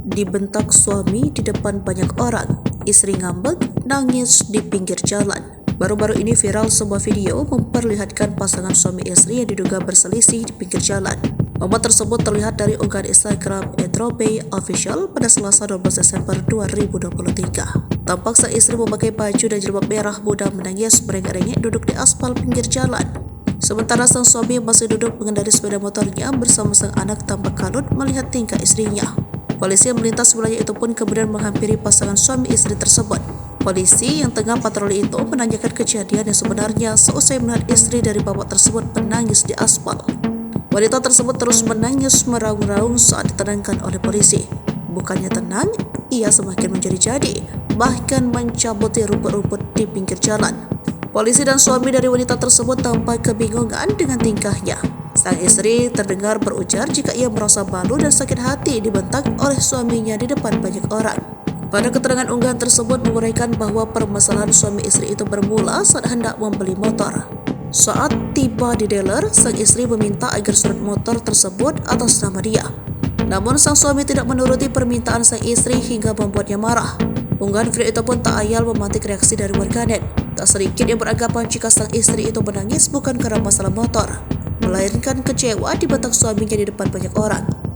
Dibentak suami di depan banyak orang, istri ngambek, nangis di pinggir jalan. Baru-baru ini viral sebuah video memperlihatkan pasangan suami istri yang diduga berselisih di pinggir jalan. Momen tersebut terlihat dari unggahan Instagram @robey_official pada Selasa 12 Desember 2023. Tampak sang istri memakai baju dan jilbab merah muda menangis merengek-rengek duduk di aspal pinggir jalan. Sementara sang suami masih duduk mengendari sepeda motornya bersama sang anak tampak kalut melihat tingkah istrinya. Polisi yang melintas wilayah itu pun kemudian menghampiri pasangan suami istri tersebut. Polisi yang tengah patroli itu menanyakan kejadian yang sebenarnya seusai melihat istri dari bapak tersebut menangis di aspal. Wanita tersebut terus menangis meraung-raung saat ditenangkan oleh polisi. Bukannya tenang, ia semakin menjadi-jadi, bahkan mencabuti rumput-rumput di pinggir jalan. Polisi dan suami dari wanita tersebut tampak kebingungan dengan tingkahnya. Sang istri terdengar berujar jika ia merasa malu dan sakit hati dibentak oleh suaminya di depan banyak orang. Pada keterangan unggahan tersebut menguraikan bahwa permasalahan suami istri itu bermula saat hendak membeli motor. Saat tiba di dealer, sang istri meminta agar surat motor tersebut atas nama dia. Namun sang suami tidak menuruti permintaan sang istri hingga membuatnya marah. Unggahan video itu pun tak ayal memantik reaksi dari warganet. Tak sedikit yang beranggapan jika sang istri itu menangis bukan karena masalah motor, melainkan kecewa dibentak suaminya di depan banyak orang.